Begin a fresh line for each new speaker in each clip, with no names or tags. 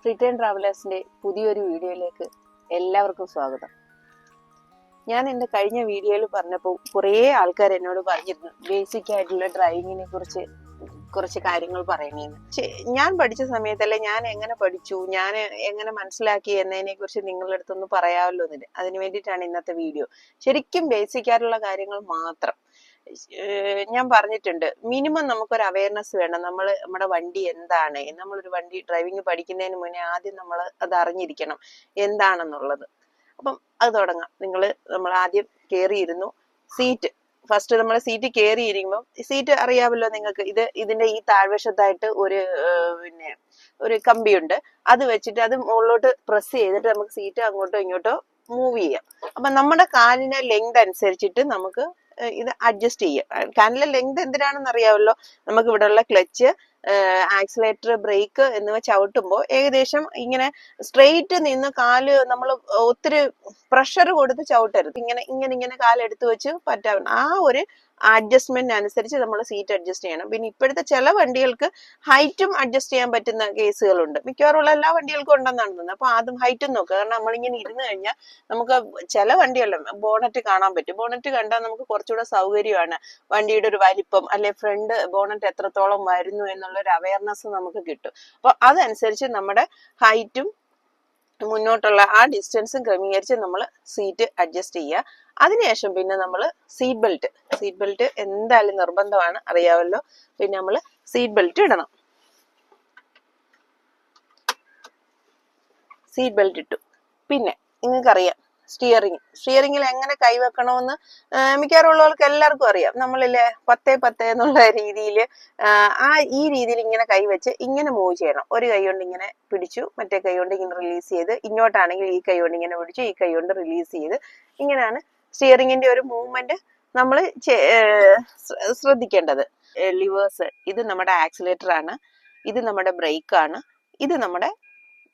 Return ട്രാവലേഴ്സിന്റെ പുതിയൊരു വീഡിയോയിലേക്ക് എല്ലാവർക്കും സ്വാഗതം. ഞാൻ എൻ്റെ കഴിഞ്ഞ വീഡിയോയിൽ പറഞ്ഞപ്പോൾ കുറേ ആൾക്കാർ എന്നോട് പറഞ്ഞിരുന്നു ബേസിക് ആയിട്ടുള്ള ഡ്രൈവിങ്ങിനെ കുറിച്ച് കുറച്ച് കാര്യങ്ങൾ പറയണേന്ന്. ഞാൻ പഠിച്ച സമയത്തല്ലേ, ഞാൻ എങ്ങനെ പഠിച്ചു, ഞാൻ എങ്ങനെ മനസ്സിലാക്കി എന്നതിനെ കുറിച്ച് നിങ്ങളുടെ അടുത്തൊന്ന് പറയാമല്ലോ എന്നില്ല. അതിനു വേണ്ടിയിട്ടാണ് ഇന്നത്തെ വീഡിയോ. ശരിക്കും ബേസിക് ആയിട്ടുള്ള കാര്യങ്ങൾ മാത്രം. ഞാൻ പറഞ്ഞിട്ടുണ്ട്, മിനിമം നമുക്കൊരു അവയർനെസ് വേണം. നമ്മുടെ വണ്ടി എന്താണ്, നമ്മളൊരു വണ്ടി ഡ്രൈവിംഗ് പഠിക്കുന്നതിന് മുന്നേ ആദ്യം നമ്മൾ അത് അറിഞ്ഞിരിക്കണം എന്താണെന്നുള്ളത്. അപ്പം അത് തുടങ്ങാം. നമ്മൾ ആദ്യം കയറിയിരുന്നു സീറ്റ്. ഫസ്റ്റ് നമ്മൾ സീറ്റ് കയറിയിരിക്കുമ്പോൾ സീറ്റ് അറിയാമല്ലോ നിങ്ങൾക്ക്. ഇതിന്റെ ഈ താഴ്വശത്തായിട്ട് ഒരു കമ്പിയുണ്ട്. അത് വെച്ചിട്ട് അത് മുകളിലോട്ട് പ്രസ് ചെയ്തിട്ട് നമുക്ക് സീറ്റ് അങ്ങോട്ടോ ഇങ്ങോട്ടോ മൂവ് ചെയ്യാം. അപ്പൊ നമ്മുടെ കാലിന്റെ ലെങ്ത് അനുസരിച്ചിട്ട് നമുക്ക് ഇത് അഡ്ജസ്റ്റ് ചെയ്യാം. കാലിലെ ലെങ്ത് എന്തിനാണെന്ന് അറിയാമല്ലോ. നമുക്ക് ഇവിടെ ഉള്ള ക്ലച്ച്, ആക്സിലേറ്റർ, ബ്രേക്ക് എന്നിവ ചവിട്ടുമ്പോൾ ഏകദേശം ഇങ്ങനെ സ്ട്രെയിറ്റ് നിന്ന് കാല് നമ്മൾ ഒത്തിരി പ്രഷർ കൊടുത്ത് ചവിട്ടരുത്. ഇങ്ങനെ കാലെടുത്ത് വെച്ച് പറ്റാവുന്ന ആ ഒരു അഡ്ജസ്റ്റ്മെന്റ് അനുസരിച്ച് നമ്മൾ സീറ്റ് അഡ്ജസ്റ്റ് ചെയ്യണം. പിന്നെ ഇപ്പോഴത്തെ ചില വണ്ടികൾക്ക് ഹൈറ്റും അഡ്ജസ്റ്റ് ചെയ്യാൻ പറ്റുന്ന കേസുകളുണ്ട്. മിക്കവാറുള്ള എല്ലാ വണ്ടികൾക്കും ഉണ്ടെന്നാണ് തോന്നുന്നത്. അപ്പൊ ആദ്യം ഹൈറ്റും നോക്കുക. കാരണം നമ്മളിങ്ങനെ ഇരുന്ന് കഴിഞ്ഞാൽ നമുക്ക് ചില വണ്ടികളിലും ബോണറ്റ് കാണാൻ പറ്റും. ബോണറ്റ് കണ്ടാൽ നമുക്ക് കുറച്ചുകൂടെ സൗകര്യമാണ്. വണ്ടിയുടെ ഒരു വലിപ്പം അല്ലെ ഫ്രണ്ട് ബോണറ്റ് എത്രത്തോളം വരുന്നു എന്നുള്ള ഒരു അവയർനെസ് നമുക്ക് കിട്ടും. അപ്പൊ അതനുസരിച്ച് നമ്മുടെ ഹൈറ്റും മുന്നോട്ടുള്ള ആ ഡിസ്റ്റൻസും ക്രമീകരിച്ച് നമ്മൾ സീറ്റ് അഡ്ജസ്റ്റ് ചെയ്യുക. അതിനുശേഷം പിന്നെ നമ്മൾ സീറ്റ് ബെൽറ്റ് എന്തായാലും നിർബന്ധമാണ്, അറിയാമല്ലോ. പിന്നെ നമ്മൾ സീറ്റ് ബെൽറ്റ് ഇടണം. സീറ്റ് ബെൽറ്റ് ഇട്ടു. പിന്നെ നിങ്ങൾക്കറിയാം സ്റ്റിയറിംഗിൽ എങ്ങനെ കൈവെക്കണമെന്ന് മിക്കവാറുള്ളവർക്ക് എല്ലാവർക്കും അറിയാം. നമ്മളില്ലേ 10-10 എന്നുള്ള രീതിയിൽ ഈ രീതിയിൽ ഇങ്ങനെ കൈവച്ച് ഇങ്ങനെ മൂവ് ചെയ്യണം. ഒരു കൈ കൊണ്ട് ഇങ്ങനെ പിടിച്ചു, മറ്റേ കൈ കൊണ്ട് ഇങ്ങനെ റിലീസ് ചെയ്ത്, ഇങ്ങോട്ടാണെങ്കിൽ ഈ കൈ കൊണ്ട് ഇങ്ങനെ പിടിച്ചു, ഈ കൈ കൊണ്ട് റിലീസ് ചെയ്ത്, ഇങ്ങനെയാണ് സ്റ്റിയറിംഗിന്റെ ഒരു മൂവ്മെന്റ് നമ്മൾ ശ്രദ്ധിക്കേണ്ടത്. ലിവേഴ്സ്, ഇത് നമ്മുടെ ആക്സിലേറ്റർ ആണ്, ഇത് നമ്മുടെ ബ്രേക്ക് ആണ്, ഇത് നമ്മുടെ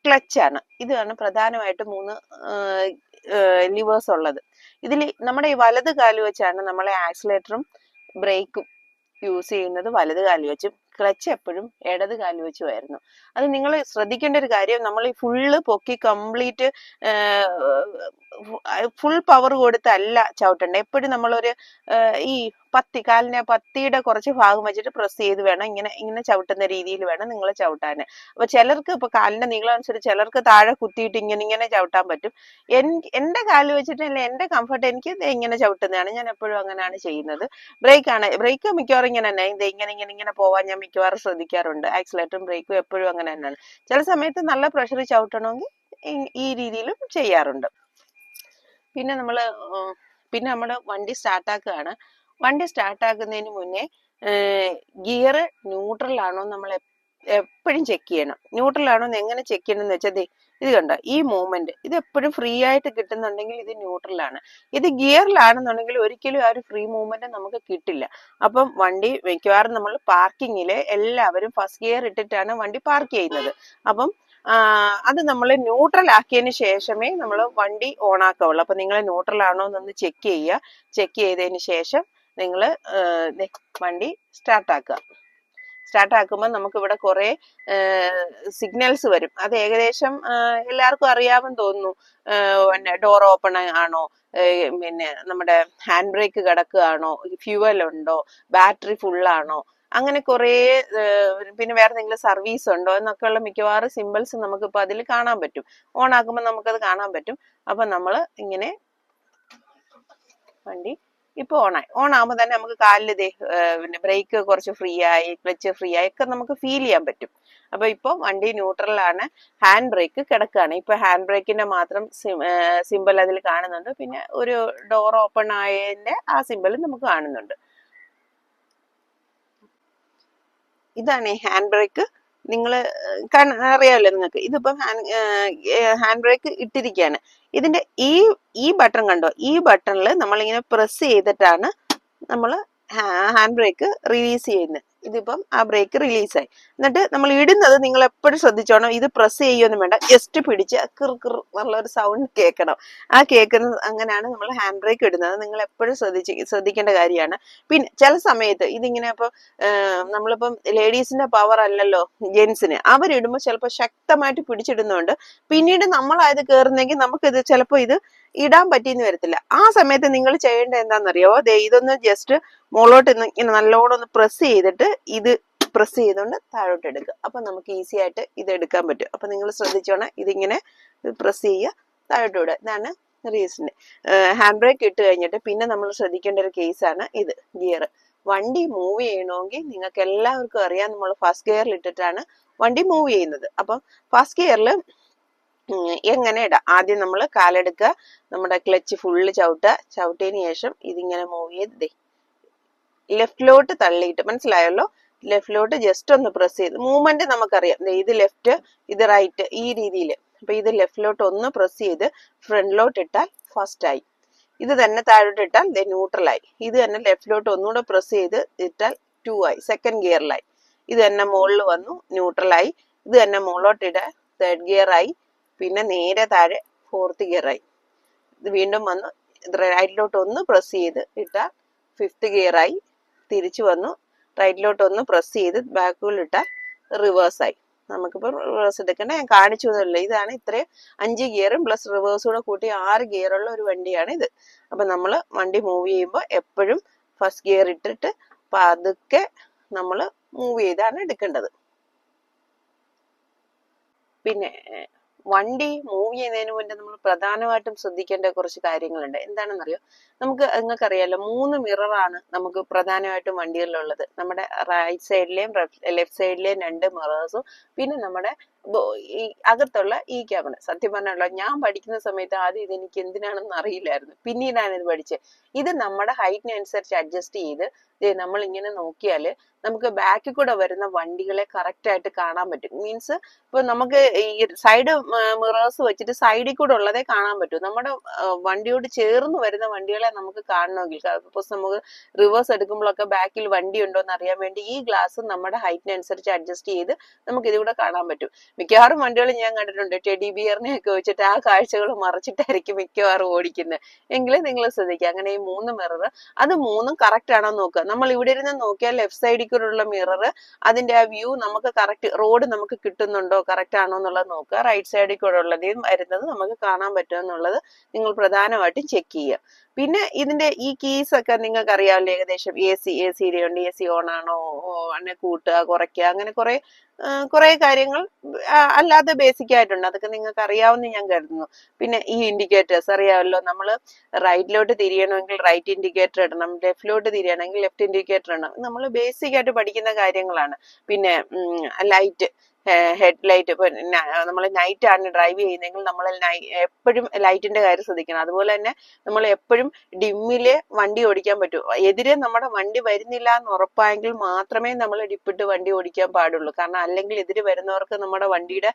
ക്ലച്ച് ആണ്. ഇതാണ് പ്രധാനമായിട്ട് 3 ലിവേഴ്സ് ഉള്ളത്. ഇതിൽ നമ്മുടെ ഈ വലത് കാല് വെച്ചാണ് നമ്മളെ ആക്സിലേറ്ററും ബ്രേക്കും യൂസ് ചെയ്യുന്നത്. വലത് കാല് വെച്ചും ക്ലച്ച് എപ്പോഴും ഇടത് കാല് വെച്ചുമായിരുന്നു. അത് നിങ്ങൾ ശ്രദ്ധിക്കേണ്ട ഒരു കാര്യം, നമ്മൾ ഈ ഫുള്ള് പൊക്കി കംപ്ലീറ്റ് ഫുൾ പവർ കൊടുത്തല്ല ചവിട്ടണ്ടേ. എപ്പോഴും നമ്മളൊരു ഈ കാലിനെ പത്തിയുടെ കുറച്ച് ഭാഗം വെച്ചിട്ട് പ്രസ് ചെയ്ത് വേണം ഇങ്ങനെ ചവിട്ടുന്ന രീതിയിൽ വേണം നിങ്ങൾ ചവിട്ടാൻ. അപ്പൊ ചിലർക്ക് ഇപ്പൊ കാലിന്റെ നീളം അനുസരിച്ച് ചിലർക്ക് താഴെ കുത്തിയിട്ട് ഇങ്ങനെ ചവിട്ടാൻ പറ്റും. എന്റെ കാല് വെച്ചിട്ട് അല്ലെ എന്റെ കംഫർട്ട്, എനിക്ക് ഇങ്ങനെ ചവിട്ടുന്നതാണ്. ഞാൻ എപ്പോഴും അങ്ങനെയാണ് ചെയ്യുന്നത്. ബ്രേക്ക് മിക്കവാറും ഇങ്ങനെ തന്നെ, ഇങ്ങനെ പോവാൻ ഞാൻ മിക്കവാറും ശ്രദ്ധിക്കാറുണ്ട്. ആക്സിലേറ്ററും ബ്രേക്കും എപ്പോഴും അങ്ങനെ തന്നെയാണ്. ചില സമയത്ത് നല്ല പ്രഷർ ചവിട്ടണമെങ്കിൽ ഈ രീതിയിലും ചെയ്യാറുണ്ട്. പിന്നെ നമ്മുടെ വണ്ടി സ്റ്റാർട്ടാക്കുകയാണ്. വണ്ടി സ്റ്റാർട്ടാക്കുന്നതിന് മുന്നേ ഗിയർ ന്യൂട്രൽ ആണോ നമ്മൾ എപ്പോഴും ചെക്ക് ചെയ്യണം. ന്യൂട്രൽ ആണോ എന്ന് എങ്ങനെ ചെക്ക് ചെയ്യണം എന്ന് വെച്ചാൽ ഇത് കണ്ടോ, ഈ മൂവ്മെന്റ് ഇത് എപ്പോഴും ഫ്രീ ആയിട്ട് കിട്ടുന്നുണ്ടെങ്കിൽ ഇത് ന്യൂട്രൽ ആണ്. ഇത് ഗിയറിലാണെന്നുണ്ടെങ്കിൽ ഒരിക്കലും ആ ഒരു ഫ്രീ മൂവ്മെന്റ് നമുക്ക് കിട്ടില്ല. അപ്പം വണ്ടി മിക്കവാറും നമ്മൾ പാർക്കിങ്ങില് എല്ലാവരും ഫസ്റ്റ് ഗിയർ ഇട്ടിട്ടാണ് വണ്ടി പാർക്ക് ചെയ്യുന്നത്. അപ്പം അത് നമ്മൾ ന്യൂട്രൽ ആക്കിയതിന് ശേഷമേ നമ്മൾ വണ്ടി ഓൺ ആക്കാവുള്ളൂ. അപ്പൊ നിങ്ങൾ ന്യൂട്രൽ ആണോ എന്നൊന്ന് ചെക്ക് ചെയ്യുക. ചെക്ക് ചെയ്തതിന് ശേഷം നിങ്ങൾ വണ്ടി സ്റ്റാർട്ടാക്കുക. സ്റ്റാർട്ടാക്കുമ്പോൾ നമുക്ക് ഇവിടെ കുറെ സിഗ്നൽസ് വരും. അത് ഏകദേശം എല്ലാവർക്കും അറിയാമെന്ന് തോന്നുന്നു. ഡോർ ഓപ്പൺ ആണോ, പിന്നെ നമ്മുടെ ഹാൻഡ് ബ്രേക്ക് കിടക്കുകയാണോ, ഫ്യൂവൽ ഉണ്ടോ, ബാറ്ററി ഫുള്ളാണോ, അങ്ങനെ കുറെ, പിന്നെ വേറെ എന്തെങ്കിലും സർവീസ് ഉണ്ടോ എന്നൊക്കെയുള്ള മിക്കവാറും സിമ്പിൾസ് നമുക്കിപ്പോൾ അതിൽ കാണാൻ പറ്റും. ഓൺ ആക്കുമ്പോൾ നമുക്കത് കാണാൻ പറ്റും. അപ്പൊ നമ്മൾ ഇങ്ങനെ വണ്ടി ഇപ്പൊ ഓൺ ആകുമ്പോൾ തന്നെ നമുക്ക് കാലിൽ പിന്നെ ബ്രേക്ക് കുറച്ച് ഫ്രീ ആയി, ക്ലച്ച് ഫ്രീ ആയി ഒക്കെ നമുക്ക് ഫീൽ ചെയ്യാൻ പറ്റും. അപ്പൊ ഇപ്പൊ വണ്ടി ന്യൂട്രലാണ്. ഹാൻഡ് ബ്രേക്ക് കിടക്കുകയാണ്. ഇപ്പൊ ഹാൻഡ് ബ്രേക്കിന്റെ മാത്രം സിമ്പിൾ അതിൽ കാണുന്നുണ്ട്. പിന്നെ ഒരു ഡോർ ഓപ്പൺ ആയതിന്റെ ആ സിമ്പിൾ നമുക്ക് കാണുന്നുണ്ട്. ഇതാണ് ഈ ഹാൻഡ് ബ്രേക്ക്. നിങ്ങൾ അറിയാമല്ലോ നിങ്ങൾക്ക്. ഇതിപ്പം ഹാൻഡ് ബ്രേക്ക് ഇട്ടിരിക്കുകയാണ്. ഇതിന്റെ ഈ ബട്ടൺ കണ്ടോ, ഈ ബട്ടണിൽ നമ്മളിങ്ങനെ പ്രസ് ചെയ്തിട്ടാണ് നമ്മൾ ഹാൻഡ് ബ്രേക്ക് റിലീസ് ചെയ്യുന്നത്. ഇതിപ്പം ആ ബ്രേക്ക് റിലീസായി. എന്നിട്ട് നമ്മൾ ഇടുന്നത് നിങ്ങൾ എപ്പോഴും ശ്രദ്ധിച്ചോണം, ഇത് പ്രസ് ചെയ്യുമൊന്നും വേണ്ട, ജസ്റ്റ് പിടിച്ച് കിർ കിർ എന്നുള്ളൊരു സൗണ്ട് കേൾക്കണം. ആ കേൾക്കുന്നത് അങ്ങനെയാണ് നമ്മൾ ഹാൻഡ് ബ്രേക്ക് ഇടുന്നത്. നിങ്ങൾ എപ്പോഴും ശ്രദ്ധിക്കേണ്ട കാര്യമാണ്. പിന്നെ ചില സമയത്ത് ഇതിങ്ങനെ ഇപ്പം നമ്മളിപ്പം ലേഡീസിന്റെ പവർ അല്ലല്ലോ ജെന്റ്സിന്, അവരിടുമ്പോൾ ചിലപ്പോൾ ശക്തമായിട്ട് പിടിച്ചിടുന്നുണ്ട്, പിന്നീട് നമ്മളായത് കയറുന്നെങ്കിൽ നമുക്കിത് ചിലപ്പോൾ ഇത് ഇടാൻ പറ്റിയെന്ന് വരത്തില്ല. ആ സമയത്ത് നിങ്ങൾ ചെയ്യേണ്ടത് എന്താണെന്നറിയോ, ഇതൊന്ന് ജസ്റ്റ് മുകളോട്ട് ഇങ്ങനെ നല്ലോണം ഒന്ന് പ്രസ് ചെയ്തിട്ട് ഇത് പ്രസ് ചെയ്തുകൊണ്ട് താഴോട്ട് എടുക്കുക. അപ്പൊ നമുക്ക് ഈസി ആയിട്ട് ഇത് എടുക്കാൻ പറ്റും. അപ്പൊ നിങ്ങൾ ശ്രദ്ധിച്ചോണം, ഇതിങ്ങനെ പ്രസ് ചെയ്യുക, താഴോട്ട് വിടുക. ഇതാണ് റീസിന്റെ ഹാൻഡ് ബ്രേക്ക് ഇട്ട് കഴിഞ്ഞിട്ട് പിന്നെ നമ്മൾ ശ്രദ്ധിക്കേണ്ട ഒരു കേസാണ് ഇത് ഗിയർ. വണ്ടി മൂവ് ചെയ്യണമെങ്കിൽ നിങ്ങൾക്ക് എല്ലാവർക്കും അറിയാം, നമ്മൾ ഫസ്റ്റ് ഗിയറിൽ ഇട്ടിട്ടാണ് വണ്ടി മൂവ് ചെയ്യുന്നത്. അപ്പം ഫസ്റ്റ് ഗിയറിൽ എങ്ങനെ ഇടാം, ആദ്യം നമ്മൾ കാലെടുക്കുക, നമ്മുടെ ക്ലച്ച് ഫുള്ള് ചവിട്ടിയതിന് ശേഷം ഇതിങ്ങനെ മൂവ് ചെയ്ത് ലെഫ്റ്റിലോട്ട് തള്ളിയിട്ട്, മനസ്സിലായല്ലോ, ലെഫ്റ്റിലോട്ട് ജസ്റ്റ് ഒന്ന് പ്രസ് ചെയ്ത്, മൂവ്മെന്റ് നമുക്കറിയാം, ഇത് ലെഫ്റ്റ് ഇത് റൈറ്റ് ഈ രീതിയിൽ. അപ്പൊ ഇത് ലെഫ്റ്റിലോട്ട് ഒന്ന് പ്രസ് ചെയ്ത് ഫ്രണ്ടിലോട്ട് ഇട്ടാൽ ഫസ്റ്റ് ആയി, ഇത് തന്നെ താഴോട്ട് ഇട്ടാൽ ന്യൂട്രലായി, ഇത് തന്നെ ലെഫ്റ്റിലോട്ട് ഒന്നുകൂടെ പ്രസ് ചെയ്ത് ഇട്ടാൽ 2 ആയി, സെക്കൻഡ് ഗിയറിലായി, ഇത് തന്നെ മുകളിൽ വന്നു ന്യൂട്രലായി, ഇത് തന്നെ മുകളിലോട്ട് ഇടാൻ തേർഡ് ഗിയർ ആയി, പിന്നെ നേരെ താഴെ ഫോർത്ത് ഗിയർ ആയി, ഇത് വീണ്ടും വന്നു റൈറ്റിലോട്ട് ഒന്ന് പ്രസ് ചെയ്ത് ഇട്ടാൽ ഫിഫ്ത്ത് ഗിയർ ആയി, തിരിച്ചു വന്നു റൈറ്റിലോട്ട് ഒന്ന് പ്രസ് ചെയ്ത് ബാക്കിൽ ഇട്ടാൽ റിവേഴ്സ് ആയി. നമുക്കിപ്പോൾ റിവേഴ്സ് എടുക്കേണ്ട ഞാൻ കാണിച്ചു തന്നില്ല. ഇതാണ് ഇത്രയും 5 ഗിയറും പ്ലസ് റിവേഴ്സും കൂടെ കൂട്ടി 6 ഗിയറുള്ള ഒരു വണ്ടിയാണ് ഇത്. അപ്പൊ നമ്മൾ വണ്ടി മൂവ് ചെയ്യുമ്പോൾ എപ്പോഴും ഫസ്റ്റ് ഗിയർ ഇട്ടിട്ട് പതുക്കെ നമ്മൾ മൂവ് ചെയ്താണ് എടുക്കേണ്ടത്. പിന്നെ വണ്ടി മൂവ് ചെയ്യുന്നതിന് മുന്നേ നമ്മൾ പ്രധാനമായിട്ടും ശ്രദ്ധിക്കേണ്ട കുറച്ച് കാര്യങ്ങളുണ്ട്. എന്താണെന്നറിയോ, നിങ്ങൾക്കറിയാലോ 3 മിററാണ് നമുക്ക് പ്രധാനമായിട്ടും വണ്ടികളിലുള്ളത്. നമ്മുടെ റൈറ്റ് സൈഡിലെയും ലെഫ്റ്റ് സൈഡിലെയും 2 മിറേഴ്സും, പിന്നെ നമ്മുടെ ഈ അകത്തുള്ള ഈ ക്യാമറ. സത്യം പറഞ്ഞല്ലോ, ഞാൻ പഠിക്കുന്ന സമയത്ത് ആദ്യം ഇതെനിക്ക് എന്തിനാണെന്ന് അറിയില്ലായിരുന്നു, പിന്നീടാണ് ഇത് പഠിച്ചത്. ഇത് നമ്മുടെ ഹൈറ്റിനനുസരിച്ച് അഡ്ജസ്റ്റ് ചെയ്ത് നമ്മൾ ഇങ്ങനെ നോക്കിയാല് നമുക്ക് ബാക്കിൽ കൂടെ വരുന്ന വണ്ടികളെ കറക്റ്റ് ആയിട്ട് കാണാൻ പറ്റും. മീൻസ് ഇപ്പൊ നമുക്ക് ഈ സൈഡ് മിറേഴ്സ് വെച്ചിട്ട് സൈഡിൽ കൂടെ ഉള്ളതേ കാണാൻ പറ്റും. നമ്മുടെ വണ്ടിയോട് ചേർന്ന് വരുന്ന വണ്ടികളെ നമുക്ക് കാണണമെങ്കിൽ, സപ്പോസ് നമുക്ക് റിവേഴ്സ് എടുക്കുമ്പോഴൊക്കെ ബാക്കിൽ വണ്ടി ഉണ്ടോ എന്ന് അറിയാൻ വേണ്ടി ഈ ഗ്ലാസ് നമ്മുടെ ഹൈറ്റിനനുസരിച്ച് അഡ്ജസ്റ്റ് ചെയ്ത് നമുക്ക് ഇതിലൂടെ കാണാൻ പറ്റും. മിക്കവാറും വണ്ടികൾ ഞാൻ കണ്ടിട്ടുണ്ട് ടെഡി ബിയറിനെ ഒക്കെ വെച്ചിട്ട് ആ കാഴ്ചകൾ മറച്ചിട്ടായിരിക്കും മിക്കവാറും ഓടിക്കുന്നത്. എങ്കിലും നിങ്ങൾ ശ്രദ്ധിക്കുക, അങ്ങനെ ഈ 3 മിറർ, അത് 3ഉം കറക്റ്റ് ആണോ നോക്കുക. നമ്മൾ ഇവിടെ ഇരുന്ന് നോക്കിയാൽ ലെഫ്റ്റ് സൈഡിൽ കൂടെയുള്ള മിറർ, അതിന്റെ ആ വ്യൂ നമുക്ക് കറക്റ്റ്, റോഡ് നമുക്ക് കിട്ടുന്നുണ്ടോ, കറക്റ്റ് ആണോ എന്നുള്ളത് നോക്കുക. റൈറ്റ് സൈഡിൽ കൂടെ ഉള്ളതും വരുന്നത് നമുക്ക് കാണാൻ പറ്റുമോ എന്നുള്ളത് നിങ്ങൾ പ്രധാനമായിട്ടും ചെക്ക് ചെയ്യുക. പിന്നെ ഇതിന്റെ ഈ കീസ് ഒക്കെ നിങ്ങൾക്ക് അറിയാമല്ലോ ഏകദേശം. എ സിയുടെ ഉണ്ട്, എ സി ഓൺ ആണോ, അങ്ങനെ കൂട്ടുക കുറയ്ക്കുക, അങ്ങനെ കുറെ കാര്യങ്ങൾ അല്ലാതെ ബേസിക് ആയിട്ടുണ്ട്. അതൊക്കെ നിങ്ങൾക്ക് അറിയാവുന്ന ഞാൻ കരുതുന്നു. പിന്നെ ഈ ഇൻഡിക്കേറ്റേഴ്സ് അറിയാമല്ലോ, നമ്മൾ റൈറ്റിലോട്ട് തിരിയണമെങ്കിൽ റൈറ്റ് ഇൻഡിക്കേറ്റർ ഇടണം, ലെഫ്റ്റിലോട്ട് തിരിയണമെങ്കിൽ ലെഫ്റ്റ് ഇൻഡിക്കേറ്റർ ഇടണം. നമ്മൾ ബേസിക് ആയിട്ട് പഠിക്കുന്ന കാര്യങ്ങളാണ്. പിന്നെ ലൈറ്റ്, ഹെഡ് ലൈറ്റ്, ഇപ്പൊ നമ്മൾ നൈറ്റ് ആണ് ഡ്രൈവ് ചെയ്യുന്നതെങ്കിൽ നമ്മൾ എപ്പോഴും ലൈറ്റിന്റെ കാര്യം ശ്രദ്ധിക്കണം. അതുപോലെ തന്നെ നമ്മൾ എപ്പോഴും ഡിമ്മില് വണ്ടി ഓടിക്കാൻ പറ്റൂ. എതിരെ നമ്മുടെ വണ്ടി വരുന്നില്ല എന്ന് ഉറപ്പായെങ്കിൽ മാത്രമേ നമ്മൾ ഡിപ്പിട്ട് വണ്ടി ഓടിക്കാൻ പാടുള്ളൂ. കാരണം അല്ലെങ്കിൽ എതിരെ വരുന്നവർക്ക് നമ്മുടെ വണ്ടിയുടെ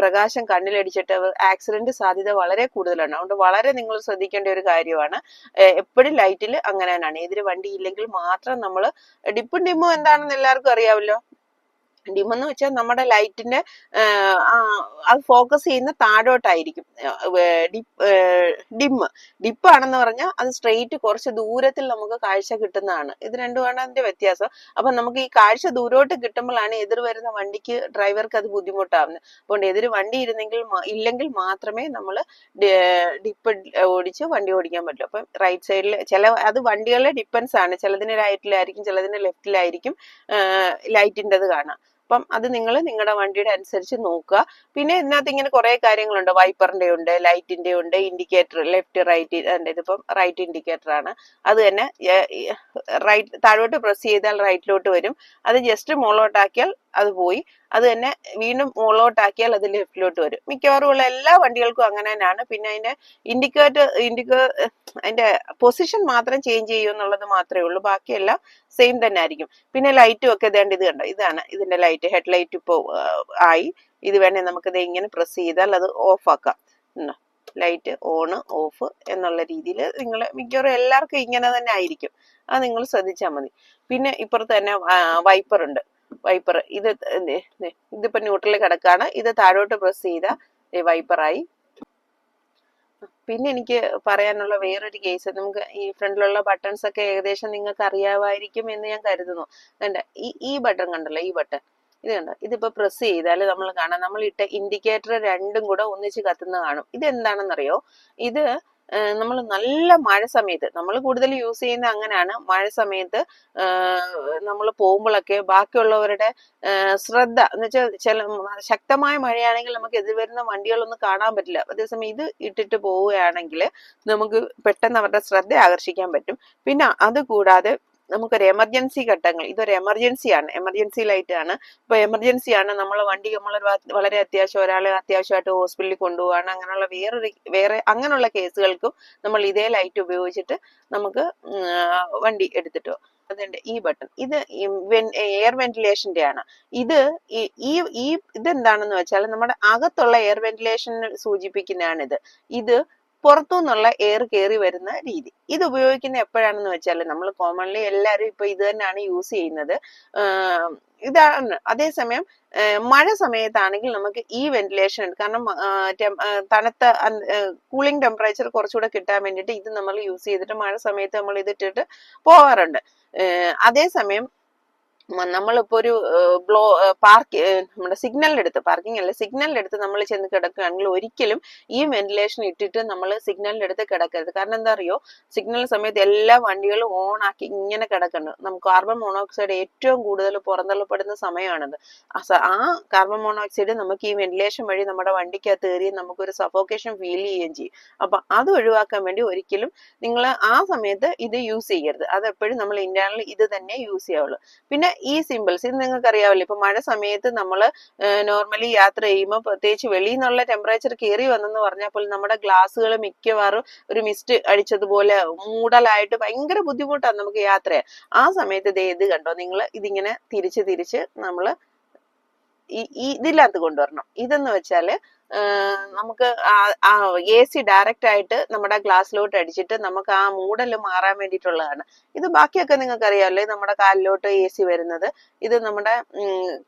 പ്രകാശം കണ്ണിലടിച്ചിട്ട് ആക്സിഡന്റ് സാധ്യത വളരെ കൂടുതലാണ്. അതുകൊണ്ട് വളരെ നിങ്ങൾ ശ്രദ്ധിക്കേണ്ട ഒരു കാര്യമാണ്. എപ്പോഴും ലൈറ്റിൽ അങ്ങനെ തന്നെയാണ്. എതിരെ വണ്ടി ഇല്ലെങ്കിൽ മാത്രം നമ്മൾ ഡിമ്മും എന്താണെന്ന് എല്ലാവർക്കും അറിയാമല്ലോ. ഡിം എന്ന് വെച്ചാൽ നമ്മുടെ ലൈറ്റിന്റെ അത് ഫോക്കസ് ചെയ്യുന്ന താഴോട്ടായിരിക്കും. ഡിപ്പാണെന്ന് പറഞ്ഞാൽ അത് സ്ട്രെയിറ്റ് കുറച്ച് ദൂരത്തിൽ നമുക്ക് കാഴ്ച കിട്ടുന്നതാണ്. ഇത് രണ്ടുമാണ് അതിന്റെ വ്യത്യാസം. അപ്പൊ നമുക്ക് ഈ കാഴ്ച ദൂരോട്ട് കിട്ടുമ്പോഴാണ് എതിർ വരുന്ന വണ്ടിക്ക്, ഡ്രൈവർക്ക് അത് ബുദ്ധിമുട്ടാവുന്നത്. അതുകൊണ്ട് എതിര് വണ്ടി ഇല്ലെങ്കിൽ മാത്രമേ നമ്മൾ ഡിപ്പ് ഓടിച്ച് വണ്ടി ഓടിക്കാൻ പറ്റൂ. അപ്പം റൈറ്റ് സൈഡിൽ അത് വണ്ടികളുടെ ഡിപ്പെൻസ് ആണ്. ചിലതിന് റൈറ്റിലായിരിക്കും, ചിലതിന് ലെഫ്റ്റിലായിരിക്കും ലൈറ്റിൻ്റെത് കാണാം. അപ്പം അത് നിങ്ങൾ നിങ്ങളുടെ വണ്ടിയുടെ അനുസരിച്ച് നോക്കുക. പിന്നെ ഇതിനകത്ത് ഇങ്ങനെ കുറെ കാര്യങ്ങളുണ്ട്. വൈപ്പറിന്റെ ഉണ്ട്, ലൈറ്റിന്റെ ഉണ്ട്, ഇൻഡിക്കേറ്റർ ലെഫ്റ്റ് റൈറ്റ്. ഇതിപ്പം റൈറ്റ് ഇൻഡിക്കേറ്റർ ആണ്. അത് തന്നെ റൈറ്റ് താഴോട്ട് പ്രസ് ചെയ്താൽ റൈറ്റിലോട്ട് വരും. അത് ജസ്റ്റ് മുകളിലോട്ടാക്കിയാൽ അത് പോയി. അത് തന്നെ വീണ്ടും മുകളിലോട്ടാക്കിയാൽ അത് ലെഫ്റ്റിലോട്ട് വരും. മിക്കവാറും ഉള്ള എല്ലാ വണ്ടികൾക്കും അങ്ങനെ തന്നെയാണ്. പിന്നെ അതിന്റെ അതിന്റെ പൊസിഷൻ മാത്രം ചേഞ്ച് ചെയ്യും എന്നുള്ളത് മാത്രമേ ഉള്ളൂ. ബാക്കിയെല്ലാം സെയിം തന്നെ ആയിരിക്കും. പിന്നെ ലൈറ്റും ഒക്കെ ഇത് കണ്ടോ, ഇതാണ് ഇതിന്റെ ലൈറ്റ്. ഹെഡ് ലൈറ്റ് ഇപ്പോൾ ആയി. ഇത് വേണേ നമുക്കിത് ഇങ്ങനെ പ്രസ് ചെയ്താൽ അത് ഓഫ് ആക്കാം. ലൈറ്റ് ഓണ് ഓഫ് എന്നുള്ള രീതിയിൽ നിങ്ങൾ മിക്കവാറും എല്ലാവർക്കും ഇങ്ങനെ തന്നെ ആയിരിക്കും. അത് നിങ്ങൾ ശ്രദ്ധിച്ചാൽ മതി. പിന്നെ ഇപ്പുറത്ത് തന്നെ വൈപ്പർ ഉണ്ട്. വൈപ്പർ ഇതിപ്പോ ന്യൂട്രലിൽ കിടക്കാണ്. ഇത് താഴോട്ട് പ്രസ് ചെയ്താൽ വൈപ്പറായി. പിന്നെ എനിക്ക് പറയാനുള്ള വേറൊരു കേസ്, നമുക്ക് ഈ ഫ്രണ്ടിലുള്ള ബട്ടൺസ് ഒക്കെ ഏകദേശം നിങ്ങൾക്ക് അറിയാമായിരിക്കും എന്ന് ഞാൻ കരുതുന്നു. ഈ ബട്ടൺ കണ്ടല്ലോ, ഈ ബട്ടൺ ഇത് കണ്ടോ, ഇതിപ്പോ പ്രസ് ചെയ്താൽ നമ്മൾ കാണാം നമ്മൾ ഇട്ട ഇൻഡിക്കേറ്റർ രണ്ടും കൂടെ ഒന്നിച്ച് കത്തുന്ന കാണും. ഇത് എന്താണെന്നറിയോ? ഇത് നമ്മൾ നല്ല മഴ സമയത്ത് നമ്മൾ കൂടുതൽ യൂസ് ചെയ്യുന്ന അങ്ങനെയാണ്. മഴ സമയത്ത് നമ്മൾ പോകുമ്പോഴൊക്കെ ബാക്കിയുള്ളവരുടെ ശ്രദ്ധ എന്ന് വെച്ചാൽ ചില ശക്തമായ മഴയാണെങ്കിൽ നമുക്ക് എതിർ വരുന്ന വണ്ടികളൊന്നും കാണാൻ പറ്റില്ല. അതേസമയം ഇത് ഇട്ടിട്ട് പോവുകയാണെങ്കിൽ നമുക്ക് പെട്ടെന്ന് അവരുടെ ശ്രദ്ധ ആകർഷിക്കാൻ പറ്റും. പിന്നെ അത് കൂടാതെ നമുക്കൊരു എമർജൻസി ഘട്ടങ്ങൾ, ഇതൊരു എമർജൻസിയാണ്, എമർജൻസി ലൈറ്റ് ആണ്. ഇപ്പൊ എമർജൻസിയാണ്, നമ്മളെ വണ്ടി വളരെ അത്യാവശ്യം ഒരാളെ അത്യാവശ്യമായിട്ട് ഹോസ്പിറ്റലിൽ കൊണ്ടുപോകാണ്, അങ്ങനെയുള്ള വേറെ അങ്ങനെയുള്ള കേസുകൾക്കും നമ്മൾ ഇതേ ലൈറ്റ് ഉപയോഗിച്ചിട്ട് നമുക്ക് വണ്ടി എടുത്തിട്ടോ. അതുണ്ട് ഈ ബട്ടൺ, ഇത് എയർ വെന്റിലേഷന്റെ ആണ്. ഇത് ഇതെന്താണെന്ന് വെച്ചാൽ നമ്മുടെ അകത്തുള്ള എയർ വെന്റിലേഷൻ സൂചിപ്പിക്കുന്നതാണിത്. ഇത് പുറത്തുനിന്നുള്ള എയർ കയറി വരുന്ന രീതി. ഇത് ഉപയോഗിക്കുന്ന എപ്പോഴാണെന്ന് വെച്ചാൽ നമ്മൾ കോമൺലി എല്ലാവരും ഇപ്പൊ ഇത് തന്നെയാണ് യൂസ് ചെയ്യുന്നത്. ഇതാണ്. അതേസമയം മഴ സമയത്താണെങ്കിൽ നമുക്ക് ഈ വെന്റിലേഷൻ ഉണ്ട്. കാരണം തണുത്ത കൂളിംഗ് ടെമ്പറേച്ചർ കുറച്ചുകൂടെ കിട്ടാൻ വേണ്ടിയിട്ട് ഇത് നമ്മൾ യൂസ് ചെയ്തിട്ട് മഴ സമയത്ത് നമ്മൾ ഇതിട്ടിട്ട് പോവാറുണ്ട്. അതേസമയം നമ്മളിപ്പോ ഒരു നമ്മുടെ സിഗ്നലിനടുത്ത്, പാർക്കിംഗ് അല്ല സിഗ്നലിനടുത്ത് നമ്മൾ ചെന്ന് കിടക്കുകയാണെങ്കിൽ ഒരിക്കലും ഈ വെന്റിലേഷൻ ഇട്ടിട്ട് നമ്മൾ സിഗ്നലിന്റെ അടുത്ത് കിടക്കരുത്. കാരണം എന്താ അറിയോ, സിഗ്നൽ സമയത്ത് എല്ലാ വണ്ടികളും ഓൺ ആക്കി ഇങ്ങനെ കിടക്കുന്നുണ്ട്. നമുക്ക് കാർബൺ മോണോക്സൈഡ് ഏറ്റവും കൂടുതൽ പുറന്തള്ളപ്പെടുന്ന സമയമാണത്. ആ കാർബൺ മോണോക്സൈഡ് നമുക്ക് ഈ വെന്റിലേഷൻ വഴി നമ്മുടെ വണ്ടിക്കകത്ത് കയറി നമുക്കൊരു സഫോക്കേഷൻ ഫീൽ ചെയ്യുകയും ചെയ്യും. അപ്പൊ അത് ഒഴിവാക്കാൻ വേണ്ടി ഒരിക്കലും നിങ്ങൾ ആ സമയത്ത് ഇത് യൂസ് ചെയ്യരുത്. അത് എപ്പോഴും നമ്മൾ ഇന്റേണൽ ഇത് തന്നെ യൂസ് ചെയ്യാവുള്ളൂ. പിന്നെ ഈ സിമ്പിൾസ് ഇത് നിങ്ങൾക്ക് അറിയാമല്ലോ. ഇപ്പൊ മഴ സമയത്ത് നമ്മൾ നോർമലി യാത്ര ചെയ്യുമ്പോൾ പ്രത്യേകിച്ച് വെളിയിൽ നിന്നുള്ള ടെമ്പറേച്ചർ കയറി വന്നെന്ന് പറഞ്ഞപ്പോൾ നമ്മുടെ ഗ്ലാസ്സുകൾ മിക്കവാറും ഒരു മിസ്റ്റ് അടിച്ചതുപോലെ മൂടലായിട്ട് ഭയങ്കര ബുദ്ധിമുട്ടാണ് നമുക്ക് യാത്ര. ആ സമയത്ത് ഇത് കണ്ടോ, നിങ്ങൾ ഇതിങ്ങനെ തിരിച്ച് നമ്മൾ ഇതിനകത്ത് കൊണ്ടുവരണം. ഇതെന്ന് വെച്ചാല് നമുക്ക് AC ഡയറക്റ്റ് ആയിട്ട് നമ്മുടെ ഗ്ലാസ്സിലോട്ട് അടിച്ചിട്ട് നമുക്ക് ആ മൂടല് മാറാൻ വേണ്ടിയിട്ടുള്ളതാണ്. ഇത് ബാക്കിയൊക്കെ നിങ്ങൾക്ക് അറിയാമല്ലോ, നമ്മുടെ കാലിലോട്ട് AC വരുന്നത്, ഇത് നമ്മുടെ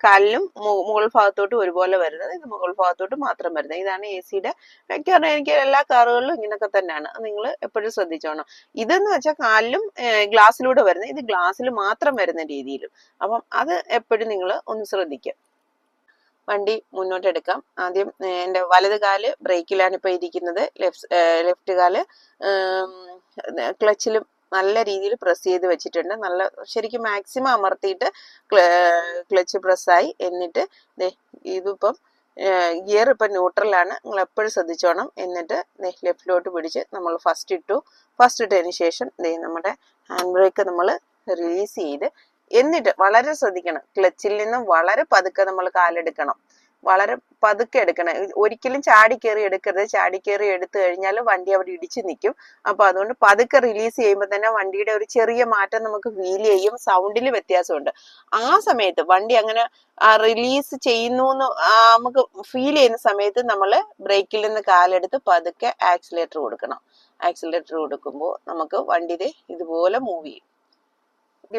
കാലിലും മുകൾ ഭാഗത്തോട്ടും ഒരുപോലെ വരുന്നത്, ഇത് മുകൾ ഭാഗത്തോട്ട് മാത്രം വരുന്നത്. ഇതാണ് AC-യുടെ മിക്കവാറും എനിക്ക് എല്ലാ കാറുകളിലും ഇങ്ങനൊക്കെ തന്നെയാണ്. നിങ്ങൾ എപ്പോഴും ശ്രദ്ധിച്ചോണം. ഇതെന്ന് വെച്ചാൽ കാലിലും ഗ്ലാസ്സിലൂടെ വരുന്നത്, ഇത് ഗ്ലാസ്സിൽ മാത്രം വരുന്ന രീതിയിലും. അപ്പം അത് എപ്പോഴും നിങ്ങൾ ഒന്ന് ശ്രദ്ധിക്കുക. വണ്ടി മുന്നോട്ട് എടുക്കാം. ആദ്യം എൻ്റെ വലത് കാല് ബ്രേക്കിലാണ് ഇപ്പൊ ഇരിക്കുന്നത്, ലെഫ്റ്റ് കാല് ക്ലച്ചിലും നല്ല രീതിയിൽ പ്രസ് ചെയ്ത് വെച്ചിട്ടുണ്ട്. നല്ല ശരിക്കും മാക്സിമം അമർത്തിയിട്ട് ക്ലച്ച് പ്രസ്സായി. എന്നിട്ട് ഇതിപ്പം ഗിയർ ഇപ്പൊ ന്യൂട്രലാണ്, നിങ്ങൾ എപ്പോഴും ശ്രദ്ധിച്ചോണം. എന്നിട്ട് ലെഫ്റ്റിലോട്ട് പിടിച്ച് നമ്മൾ ഫസ്റ്റ് ഇട്ടതിന് ശേഷം നമ്മുടെ ഹാൻഡ് ബ്രേക്ക് നമ്മൾ റിലീസ് ചെയ്ത്, എന്നിട്ട് വളരെ ശ്രദ്ധിക്കണം, ക്ലച്ചിൽ നിന്നും വളരെ പതുക്കെ നമ്മൾ കാലെടുക്കണം, വളരെ പതുക്കെ എടുക്കണം. ഒരിക്കലും ചാടിക്കേറി എടുക്കരുത്. ചാടിക്കേറി എടുത്തു കഴിഞ്ഞാൽ വണ്ടി അവിടെ ഇടിച്ചു നിൽക്കും. അപ്പൊ അതുകൊണ്ട് പതുക്കെ റിലീസ് ചെയ്യുമ്പോൾ തന്നെ വണ്ടിയുടെ ഒരു ചെറിയ മാറ്റം നമുക്ക് ഫീൽ ചെയ്യും, സൗണ്ടിൽ വ്യത്യാസമുണ്ട്. ആ സമയത്ത് വണ്ടി അങ്ങനെ റിലീസ് ചെയ്യുന്നു എന്ന് നമുക്ക് ഫീൽ ചെയ്യുന്ന സമയത്ത് നമ്മൾ ബ്രേക്കിൽ നിന്ന് കാലെടുത്ത് പതുക്കെ ആക്സിലേറ്റർ കൊടുക്കണം. ആക്സിലേറ്റർ കൊടുക്കുമ്പോൾ നമുക്ക് വണ്ടി ഇതുപോലെ മൂവ് ചെയ്യും.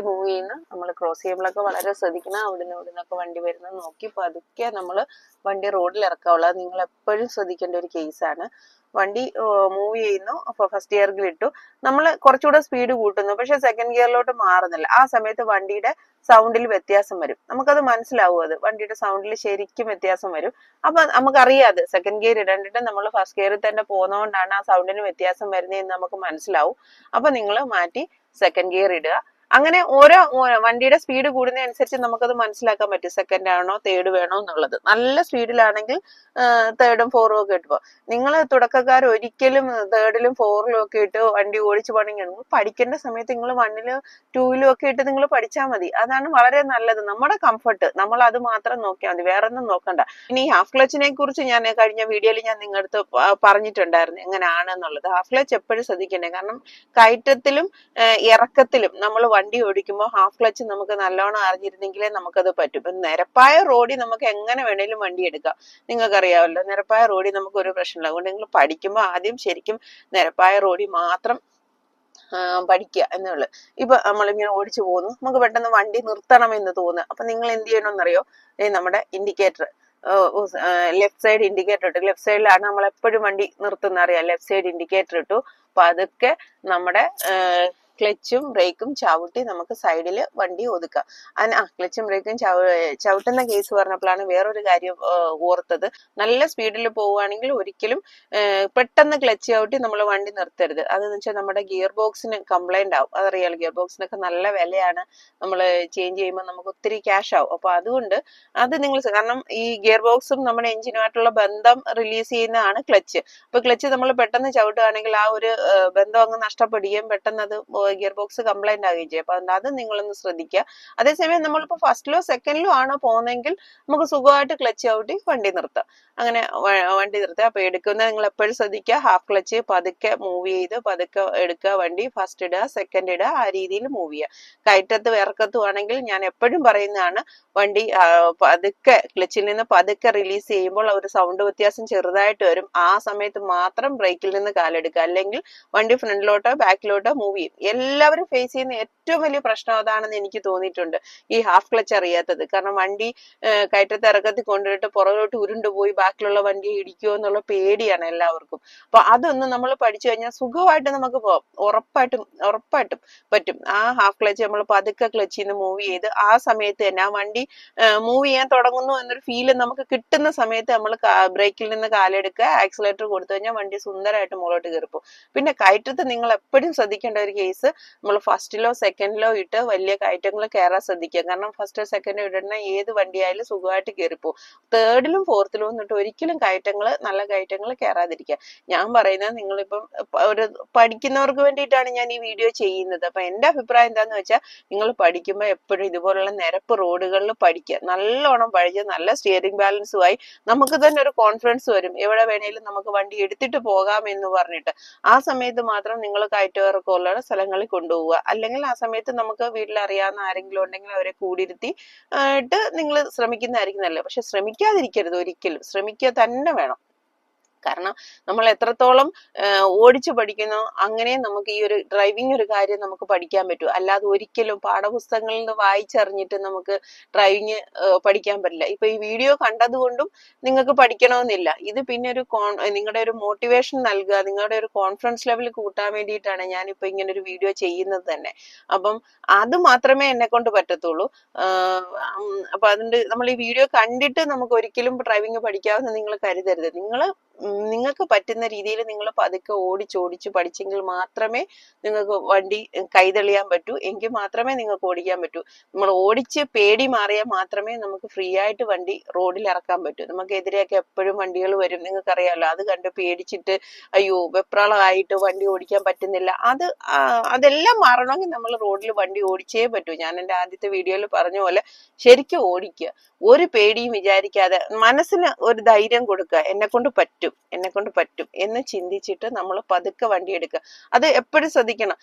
മൂവ് ചെയ്യുന്ന നമ്മൾ ക്രോസ് ചെയ്യുമ്പോഴൊക്കെ വളരെ ശ്രദ്ധിക്കണം. ഇവിടുന്നൊക്കെ വണ്ടി വരുന്നത് നോക്കി പതുക്കെ നമ്മൾ വണ്ടി റോഡിൽ ഇറക്കാവുള്ളൂ. അത് നിങ്ങൾ എപ്പോഴും ശ്രദ്ധിക്കേണ്ട ഒരു കേസാണ്. വണ്ടി മൂവ് ചെയ്യുന്നു, അപ്പൊ ഫസ്റ്റ് ഗിയറിൽ ഇട്ടു, നമ്മൾ കുറച്ചുകൂടെ സ്പീഡ് കൂട്ടുന്നു, പക്ഷെ സെക്കൻഡ് ഗിയറിലോട്ട് മാറുന്നില്ല. ആ സമയത്ത് വണ്ടിയുടെ സൗണ്ടിൽ വ്യത്യാസം വരും. നമുക്കത് മനസ്സിലാവും, അത് വണ്ടിയുടെ സൗണ്ടിൽ ശരിക്കും വ്യത്യാസം വരും. അപ്പൊ നമുക്കറിയാതെ സെക്കൻഡ് ഗിയർ ഇടണ്ടിട്ട് നമ്മൾ ഫസ്റ്റ് ഗിയറിൽ തന്നെ പോകുന്നതുകൊണ്ടാണ് ആ സൗണ്ടിന് വ്യത്യാസം വരുന്നതെന്ന് നമുക്ക് മനസ്സിലാവും. അപ്പൊ നിങ്ങൾ മാറ്റി സെക്കൻഡ് ഗിയർ ഇടുക. അങ്ങനെ ഓരോ വണ്ടിയുടെ സ്പീഡ് കൂടുന്നതനുസരിച്ച് നമുക്കത് മനസ്സിലാക്കാൻ പറ്റും സെക്കൻഡ് ആണോ തേർഡ് വേണോ എന്നുള്ളത്. നല്ല സ്പീഡിലാണെങ്കിൽ തേർഡും ഫോറും ഒക്കെ ഇട്ടുപോ. നിങ്ങൾ തുടക്കക്കാർ ഒരിക്കലും തേർഡിലും ഫോറിലും ഒക്കെ ഇട്ട് വണ്ടി ഓടിച്ചു പോകണമെങ്കിൽ പഠിക്കേണ്ട സമയത്ത് നിങ്ങൾ 1-ലും 2-ലും ഒക്കെ ഇട്ട് നിങ്ങൾ പഠിച്ചാൽ മതി. അതാണ് വളരെ നല്ലത്. നമ്മുടെ കംഫർട്ട് നമ്മൾ അത് മാത്രം നോക്കിയാൽ മതി, വേറെ ഒന്നും നോക്കണ്ട. ഇനി ഹാഫ് ക്ലച്ചിനെ കുറിച്ച് ഞാൻ കഴിഞ്ഞ വീഡിയോയിൽ ഞാൻ നിങ്ങളുടെ പറഞ്ഞിട്ടുണ്ടായിരുന്നു എങ്ങനെയാണെന്നുള്ളത്. ഹാഫ് ക്ലച്ച് എപ്പോഴും ശ്രദ്ധിക്കണ്ടേ, കാരണം കയറ്റത്തിലും ഇറക്കത്തിലും നമ്മൾ വണ്ടി ഓടിക്കുമ്പോൾ ഹാഫ് ക്ലച്ച് നമുക്ക് നല്ലോണം അറിഞ്ഞിരുന്നെങ്കിലേ നമുക്കത് പറ്റും. ഇപ്പം നിരപ്പായ റോഡിൽ നമുക്ക് എങ്ങനെ വേണേലും വണ്ടി എടുക്കാം, നിങ്ങൾക്കറിയാമല്ലോ. നിരപ്പായ റോഡിൽ നമുക്ക് ഒരു പ്രശ്നമില്ല. അതുകൊണ്ട് നിങ്ങൾ പഠിക്കുമ്പോൾ ആദ്യം ശരിക്കും നിരപ്പായ റോഡിൽ മാത്രം പഠിക്കുക എന്നുള്ളു. ഇപ്പൊ നമ്മളിങ്ങനെ ഓടിച്ചു പോകുന്നു, നമുക്ക് പെട്ടെന്ന് വണ്ടി നിർത്തണം എന്ന് തോന്നുക. അപ്പൊ നിങ്ങൾ എന്ത് ചെയ്യണമെന്നറിയോ? നമ്മുടെ ഇൻഡിക്കേറ്റർ, ലെഫ്റ്റ് സൈഡ് ഇൻഡിക്കേറ്റർ ഇട്ടു. ലെഫ്റ്റ് സൈഡിലാണ് നമ്മൾ എപ്പോഴും വണ്ടി നിർത്തുന്ന അറിയാം. ലെഫ്റ്റ് സൈഡ് ഇൻഡിക്കേറ്റർ ഇട്ടു. അപ്പൊ അതൊക്കെ നമ്മുടെ ക്ലച്ചും ബ്രേക്കും ചവിട്ടി നമുക്ക് സൈഡിൽ വണ്ടി ഒതുക്കാം. ക്ലച്ചും ബ്രേക്കും ചവിട്ടുന്ന കേസ് പറഞ്ഞപ്പോഴാണ് വേറൊരു കാര്യം ഓർത്തത്. നല്ല സ്പീഡിൽ പോവുകയാണെങ്കിൽ ഒരിക്കലും പെട്ടെന്ന് ക്ലച്ച് ചവിട്ടി നമ്മൾ വണ്ടി നിർത്തരുത്. അതെന്ന് വെച്ചാൽ നമ്മുടെ ഗിയർ ബോക്സിന് കംപ്ലൈന്റ് ആവും. അതറിയാലോ, ഗിയർ ബോക്സിനൊക്കെ നല്ല വിലയാണ്. നമ്മൾ ചേഞ്ച് ചെയ്യുമ്പോൾ നമുക്ക് ഒത്തിരി ക്യാഷ് ആവും. അപ്പൊ അതുകൊണ്ട് അത് നിങ്ങൾ, കാരണം ഈ ഗിയർ ബോക്സും നമ്മുടെ എഞ്ചിനുമായിട്ടുള്ള ബന്ധം റിലീസ് ചെയ്യുന്നതാണ് ക്ലച്ച്. അപ്പൊ ക്ലച്ച് നമ്മൾ പെട്ടെന്ന് ചവിട്ടുകയാണെങ്കിൽ ആ ഒരു ബന്ധം അങ്ങ് നഷ്ടപ്പെടുകയും പെട്ടെന്ന് അത് ഗിയർ ബോക്സ് കംപ്ലൈന്റ് ആവുകയും ചെയ്യും. അപ്പൊ അത് നിങ്ങളൊന്ന് ശ്രദ്ധിക്കുക. അതേസമയം നമ്മളിപ്പോ ഫസ്റ്റിലോ സെക്കൻഡിലോ ആണോ പോകുന്നതെങ്കിൽ നമുക്ക് സുഖമായിട്ട് ക്ലച്ച് ചവിട്ടി വണ്ടി നിർത്താം. അങ്ങനെ വണ്ടി നിർത്തുക. അപ്പൊ എടുക്കുന്നത് നിങ്ങൾ എപ്പോഴും ശ്രദ്ധിക്കുക, ഹാഫ് ക്ലച്ച് പതുക്കെ മൂവ് ചെയ്ത് പതുക്കെ എടുക്കുക വണ്ടി. ഫസ്റ്റ് ഇടുക, സെക്കൻഡ് ഇടുക, ആ രീതിയിൽ മൂവ് ചെയ്യുക. കയറ്റത്ത് ഇറക്കത്തും ആണെങ്കിൽ ഞാൻ എപ്പോഴും പറയുന്നതാണ്, വണ്ടി പതുക്കെ ക്ലച്ചിൽ നിന്ന് പതുക്കെ റിലീസ് ചെയ്യുമ്പോൾ ഒരു സൗണ്ട് വ്യത്യാസം ചെറുതായിട്ട് വരും. ആ സമയത്ത് മാത്രം ബ്രേക്കിൽ നിന്ന് കാലെടുക്കുക, അല്ലെങ്കിൽ വണ്ടി ഫ്രണ്ടിലോട്ടോ ബാക്കിലോട്ടോ മൂവ് ചെയ്യും. എല്ലാവരും ഫേസ് ചെയ്യുന്ന ഏറ്റവും വലിയ പ്രശ്നം അതാണെന്ന് എനിക്ക് തോന്നിയിട്ടുണ്ട്, ഈ ഹാഫ് ക്ലച്ച് അറിയാത്തത്. കാരണം വണ്ടി കയറ്റത്ത് ഇറക്കത്തിൽ കൊണ്ടുപോയിട്ട് പുറകോട്ട് ഉരുണ്ടുപോയി ബാക്കിലുള്ള വണ്ടിയെ ഇടിക്കുമോ എന്നുള്ള പേടിയാണ് എല്ലാവർക്കും. അപ്പൊ അതൊന്നും നമ്മൾ പഠിച്ചു കഴിഞ്ഞാൽ സുഖമായിട്ട് നമുക്ക് പോകാം. ഉറപ്പായിട്ടും പറ്റും. ആ ഹാഫ് ക്ലച്ച് നമ്മൾ പതുക്കെ ക്ലച്ചിൽ നിന്ന് മൂവ് ചെയ്ത് ആ സമയത്ത് തന്നെ ആ വണ്ടി മൂവ് ചെയ്യാൻ തുടങ്ങുന്നു എന്നൊരു ഫീല് നമുക്ക് കിട്ടുന്ന സമയത്ത് നമ്മൾ ബ്രേക്കിൽ നിന്ന് കാലെടുക്കുക, ആക്സിലേറ്റർ കൊടുത്തു കഴിഞ്ഞാൽ വണ്ടി സുന്ദരമായിട്ട് മുകളോട്ട് കയറിപ്പോ. പിന്നെ കയറ്റത്ത് നിങ്ങൾ എപ്പോഴും ശ്രദ്ധിക്കേണ്ട ഒരു കേസ്, നമ്മൾ ഫസ്റ്റിലോ സെക്കൻഡിലോ ഇട്ട് വലിയ കയറ്റങ്ങൾ കയറാൻ ശ്രദ്ധിക്കുക. കാരണം ഫസ്റ്റോ സെക്കൻഡോ ഇടുന്ന ഏത് വണ്ടിയായാലും സുഖമായിട്ട് കയറിപ്പോ. തേർഡിലും ഫോർത്തിലും എന്നിട്ട് ഒരിക്കലും നല്ല കയറ്റങ്ങൾ കയറാതിരിക്കുക. ഞാൻ പറയുന്നത്, നിങ്ങളിപ്പം ഒരു പഠിക്കുന്നവർക്ക് വേണ്ടിയിട്ടാണ് ഞാൻ ഈ വീഡിയോ ചെയ്യുന്നത്. അപ്പൊ എന്റെ അഭിപ്രായം എന്താന്ന് വെച്ചാൽ, നിങ്ങൾ പഠിക്കുമ്പോൾ എപ്പോഴും ഇതുപോലുള്ള നിരപ്പ് റോഡുകളിൽ പഠിക്കുക. നല്ലോണം പഠിച്ച് നല്ല സ്റ്റിയറിംഗ് ബാലൻസുമായി നമുക്ക് തന്നെ ഒരു കോൺഫിഡൻസ് വരും, എവിടെ വേണേലും നമുക്ക് വണ്ടി എടുത്തിട്ട് പോകാം എന്ന് പറഞ്ഞിട്ട്. ആ സമയത്ത് മാത്രം നിങ്ങൾ കയറ്റമിറക്കമുള്ള സ്ഥലങ്ങളിൽ കൊണ്ടുപോവുക. അല്ലെങ്കിൽ ആ സമയത്ത് നമുക്ക് വീട്ടിൽ അറിയാവുന്ന ആരെങ്കിലും ഉണ്ടെങ്കിൽ അവരെ കൂടിയിരുത്തി നിങ്ങൾ ശ്രമിക്കുന്നതായിരിക്കും നല്ലത്. പക്ഷെ ശ്രമിക്കാതിരിക്കരുത്, ഒരിക്കലും ശ്രമിക്കുക തന്നെ വേണം. കാരണം നമ്മൾ എത്രത്തോളം ഓടിച്ചു പഠിക്കുന്നോ അങ്ങനെ നമുക്ക് ഈ ഒരു ഡ്രൈവിംഗ് ഒരു കാര്യം നമുക്ക് പഠിക്കാൻ പറ്റും. അല്ലാതെ ഒരിക്കലും പാഠപുസ്തകങ്ങളിൽ നിന്ന് വായിച്ചറിഞ്ഞിട്ട് നമുക്ക് ഡ്രൈവിംഗ് പഠിക്കാൻ പറ്റില്ല. ഇപ്പൊ ഈ വീഡിയോ കണ്ടതുകൊണ്ടും നിങ്ങൾക്ക് പഠിക്കണമെന്നില്ല. ഇത് പിന്നെ ഒരു നിങ്ങളുടെ ഒരു മോട്ടിവേഷൻ നൽകുക, നിങ്ങളുടെ ഒരു കോൺഫിഡൻസ് ലെവൽ കൂട്ടാൻ വേണ്ടിയിട്ടാണ് ഞാനിപ്പോ ഇങ്ങനെ ഒരു വീഡിയോ ചെയ്യുന്നത് തന്നെ. അപ്പം അത് മാത്രമേ എന്നെ കൊണ്ട് പറ്റത്തുള്ളൂ. അപ്പൊ അതുകൊണ്ട് നമ്മൾ ഈ വീഡിയോ കണ്ടിട്ട് നമുക്ക് ഒരിക്കലും ഡ്രൈവിംഗ് പഠിക്കാമെന്ന് നിങ്ങൾ കരുതരുത്. നിങ്ങൾക്ക് പറ്റുന്ന രീതിയിൽ നിങ്ങൾ പതുക്കെ ഓടിച്ചോടിച്ച് പഠിച്ചെങ്കിൽ മാത്രമേ നിങ്ങൾക്ക് വണ്ടി കൈതെളിയാൻ പറ്റൂ. എങ്കിൽ മാത്രമേ നിങ്ങൾക്ക് ഓടിക്കാൻ പറ്റൂ. നമ്മൾ ഓടിച്ച് പേടി മാറിയാൽ മാത്രമേ നമുക്ക് ഫ്രീ ആയിട്ട് വണ്ടി റോഡിൽ ഇറക്കാൻ പറ്റൂ. നമുക്കെതിരെയൊക്കെ എപ്പോഴും വണ്ടികൾ വരും, നിങ്ങൾക്കറിയാമല്ലോ. അത് കണ്ട് പേടിച്ചിട്ട് അയ്യോ വെപ്രാളമായിട്ട് വണ്ടി ഓടിക്കാൻ പറ്റുന്നില്ല, അതെല്ലാം മാറണമെങ്കിൽ നമ്മൾ റോഡിൽ വണ്ടി ഓടിച്ചേ പറ്റൂ. ഞാൻ എൻ്റെ ആദ്യത്തെ വീഡിയോയിൽ പറഞ്ഞ പോലെ ശരിക്കും ഓടിക്കുക, ഒരു പേടിയും വിചാരിക്കാതെ മനസ്സിന് ഒരു ധൈര്യം കൊടുക്കുക. എന്നെ കൊണ്ട് പറ്റും എന്ന് ചിന്തിച്ചിട്ട് നമ്മൾ പതുക്കെ വണ്ടി എടുക്കുക. അത് എപ്പോഴും ശ്രദ്ധിക്കണം.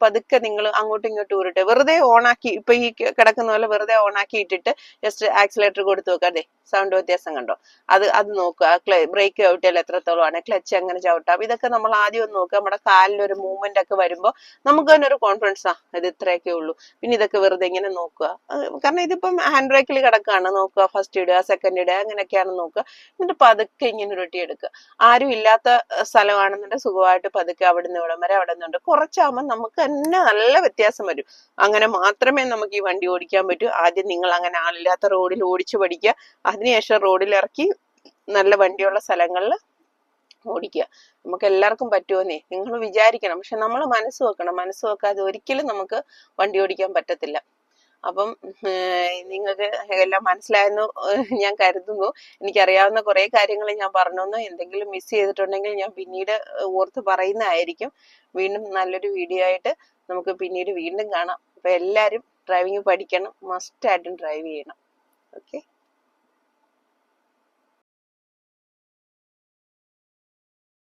പതുക്കെ നിങ്ങൾ അങ്ങോട്ടും ഇങ്ങോട്ടും ഉരുട്ടെ, വെറുതെ ഓണാക്കി, ഇപ്പൊ ഈ കിടക്കുന്ന പോലെ വെറുതെ ഓണാക്കി ഇട്ടിട്ട് ജസ്റ്റ് ആക്സിലേറ്റർ കൊടുത്തു നോക്കുക. അതെ, സൗണ്ട് വ്യത്യാസം കണ്ടോ? അത് നോക്കുക. ബ്രേക്ക് ചവിട്ടിയാൽ എത്രത്തോളമാണ്, ക്ലച്ച് എങ്ങനെ ചവിട്ടാം, ഇതൊക്കെ നമ്മൾ ആദ്യം ഒന്ന് നോക്കുക. നമ്മുടെ കാലിലൊരു മൂവ്മെന്റ് ഒക്കെ വരുമ്പോൾ നമുക്ക് തന്നെ ഒരു കോൺഫിഡൻസ്, ഇത് ഇത്രയൊക്കെ ഉള്ളൂ. പിന്നെ ഇതൊക്കെ വെറുതെ ഇങ്ങനെ നോക്കുക. കാരണം ഇതിപ്പം ഹാൻഡ് ബ്രേക്കിൽ കിടക്കാണ്, നോക്കുക. ഫസ്റ്റ് ഇടുക, സെക്കൻഡ് ഇടുക, അങ്ങനെയൊക്കെയാണ് നോക്കുക. എന്നിട്ട് പതുക്കെ ഇങ്ങനെ ഉരുട്ടിയെടുക്കുക. ആരും ഇല്ലാത്ത സ്ഥലമാണെന്നുണ്ടെങ്കിൽ സുഖമായിട്ട് പതുക്കെ അവിടെ നിന്ന് ഇവിടം വരെ, അവിടെ നിന്നുണ്ട് കുറച്ചാകുമ്പോൾ നമുക്ക് തന്നെ നല്ല വ്യത്യാസം വരും. അങ്ങനെ മാത്രമേ നമുക്ക് ഈ വണ്ടി ഓടിക്കാൻ പറ്റൂ. ആദ്യം നിങ്ങൾ അങ്ങനെ ആളില്ലാത്ത റോഡിൽ ഓടിച്ചു പഠിക്കുക. അതിനുശേഷം റോഡിൽ ഇറക്കി നല്ല വണ്ടിയുള്ള സ്ഥലങ്ങളിൽ ഓടിക്കുക. നമുക്ക് എല്ലാവർക്കും പറ്റുമെന്നേ നിങ്ങൾ വിചാരിക്കണം. പക്ഷെ നമ്മൾ മനസ്സ് വെക്കണം. മനസ്സ് വെക്കാതെ ഒരിക്കലും നമുക്ക് വണ്ടി ഓടിക്കാൻ പറ്റത്തില്ല. അപ്പം നിങ്ങൾക്ക് എല്ലാം മനസ്സിലായെന്ന് ഞാൻ കരുതുന്നു. എനിക്കറിയാവുന്ന കുറെ കാര്യങ്ങൾ ഞാൻ പറഞ്ഞു. എന്തെങ്കിലും മിസ് ചെയ്തിട്ടുണ്ടെങ്കിൽ ഞാൻ പിന്നീട് ഓർത്ത് പറയുന്നതായിരിക്കും. വീണ്ടും നല്ലൊരു വീഡിയോ ആയിട്ട് നമുക്ക് പിന്നീട് വീണ്ടും കാണാം. അപ്പൊ എല്ലാവരും ഡ്രൈവിംഗ് പഠിക്കണം, മസ്റ്റ് ആയിട്ടും ഡ്രൈവ് ചെയ്യണം. ഓക്കെ.